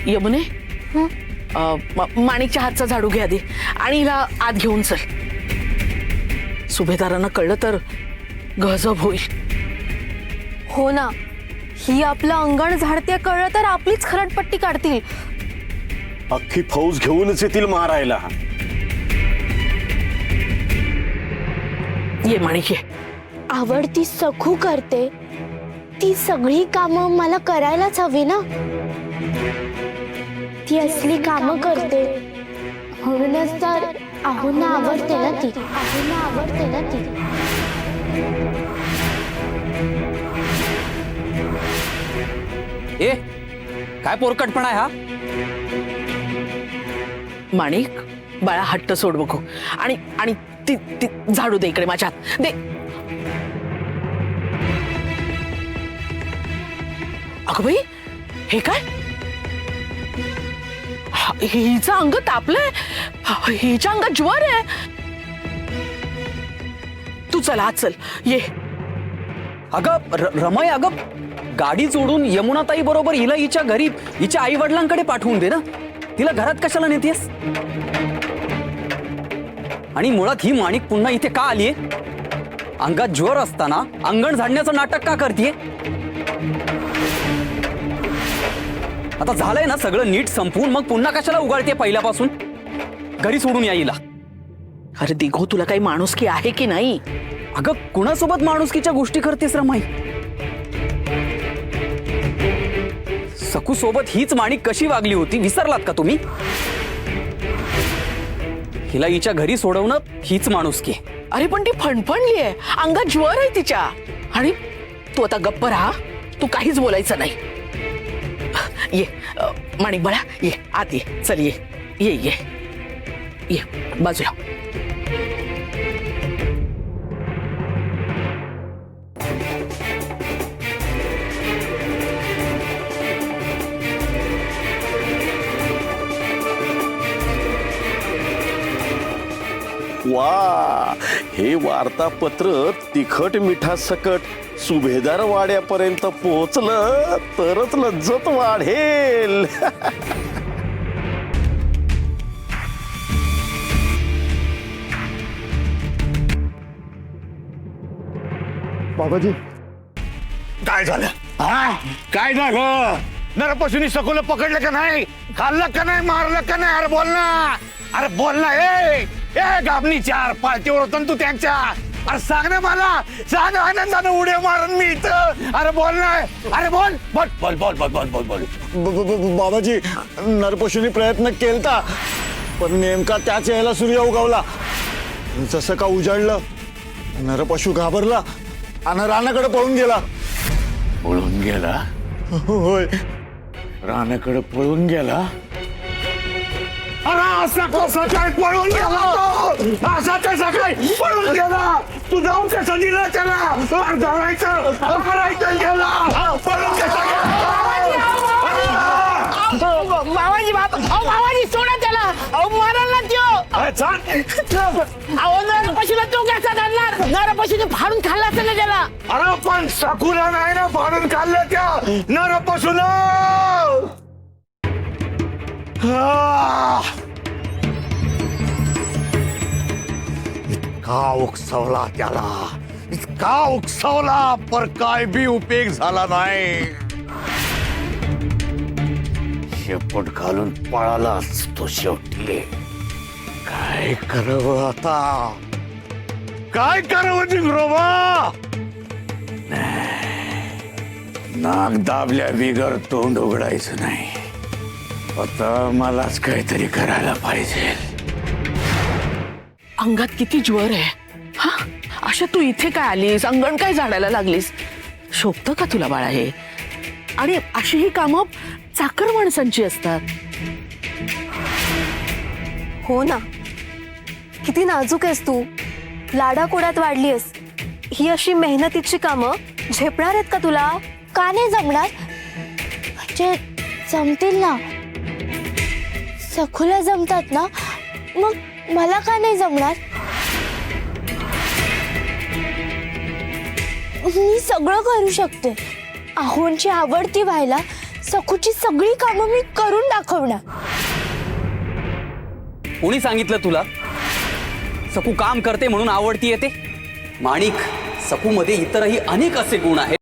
यमुने माणिकच्या हातचा झाडू घ्या दे आणि हिला आत घेऊन चल. सुभेदारांना कळलं तर गजब होईल. हो ना, ही आपलं अंगण झाडते कळलं तर आपलीच खरडपट्टी काढतील. अख्खी फौज घेऊनच येतील मारायला. ये माणिक ये. आवडती सखू करते ती सगळी कामं मला करायलाच हवी ना. ती असली कामं करते म्हणूनच तर आहोंना आवडते ना ती. आहोंना आवडते ना ती. ए काय पोरकटपणा आहे हा? माणिक बाळा हट्ट सोड बघू. आणि आणि ती ती झाडू दे इकडे माझ्या हात दे. अगं बाई हे काय? हिचं अंग तापलंय. हिच्या अंगात ज्वर आहे. तू चला आत चल ये. अगं रमय, अगं गाडी जोडून यमुनाताई बरोबर हिला हिच्या घरी हिच्या आई वडिलांकडे पाठवून दे ना. तिला घरात कशाला नेतेस? आणि मुळात ही माणिक पुन्हा इथे का आलीये? अंगात ज्वर असताना अंगण झाडण्याचं नाटक का करतीये? आता झालंय ना सगळं नीट संपवून मग पुन्हा कशाला उगाळते पहिल्यापासून? घरी सोडून या हिला. अरे दिघो तुला काही माणुसकी आहे की नाही? अगं कुणासोबत माणुसकीच्या गोष्टी करतेस रमाई? सकू सोबत हीच माणिक कशी वागली होती विसरलात का तुम्ही? हिला हिच्या घरी सोडवणं हीच माणुसकी. अरे पण ती फणफणली आहे. अंगात ज्वर आहे तिच्या. आणि तू आता गप्प राहा. तू काहीच बोलायचं नाही. ये माणिक बाळा ये आत ये. चल ये ये ये ये बाजूला. वा, हे वार्तापत्र तिखट मिठा सकट सुभेदार वाड्यापर्यंत पोहोचलं तरच लज्जत वाढेल. बाबाजी काय झालं? काय झालं? नरपशुनी सखूला पकडलं का नाही? खाल्लं का नाही? मारलं का नाही? अरे बोल ना. अरे बोल ना. ए गाबनी चार पाळतीवर होतो ना तू त्यांच्या. अरे सांग ना मला. सांग आनंदानं उड्या मारून मी इथं. अरे बोल ना. अरे बोल बोल बोल बोल बोल बोल बोल बोल. बाबाजी नरपशुनी प्रयत्न केलता पण नेमका त्याच यायला सूर्य उगवला. जसं का उजाडलं नरपशु घाबरला आणि रानाकडे पळून गेला. पळून गेला? होय, रानाकडे पळून गेला? अरे असा कसा काय पळून गेला तो? असा कसा काय पळून गेला? तू जाऊन कसं दिलं त्याला? धरायचं करायचं गेला. पळून कसा गेला? बाबाजी बाबाजी सोडा त्याला. अहो माराल ना त्यो. अहो नरपशुला तो कसा धरणार? नरपशुने फाडून खाल्ला असेल ना त्याला. अरे पण सखूला नाही ना फाडून खाल्लं त्या नरपशुन. इतका उकसवला त्याला, इतका उकसवला पर काय बी उपयोग झाला नाही. शेपट घालून पळालाच तो शेवटी. काय करावं आता? काय करावं जिंगरोबा? नाक दाबल्या बिगर तोंड उघडायचं नाही. आता मलाच काहीतरी करायला पाहिजे. अंगात किती ज्वर आहे. हा अशा तू इथे काय आलीस? अंगण काय झाडायला लागलीस? शोभतं का तुला बाळा हे? आणि अशी ही कामं चाकर माणसांची असतात. हो ना, किती नाजूक आहेस तू. लाडाकोडात वाढलीयस. ही अशी मेहनतीची कामं झेपणार आहेत का तुला? का नाही जमणार? म्हणजे जमतील ना. सखूला जमतात ना, मग मला का नाही जमणार? मी सगळं करू शकते. आहोंची आवडती व्हायला सखूची सगळी कामं मी करून दाखवणार. कोणी सांगितलं तुला सकू काम करते म्हणून आवडती येते? माणिक, सकूमध्ये इतरही अनेक असे गुण आहेत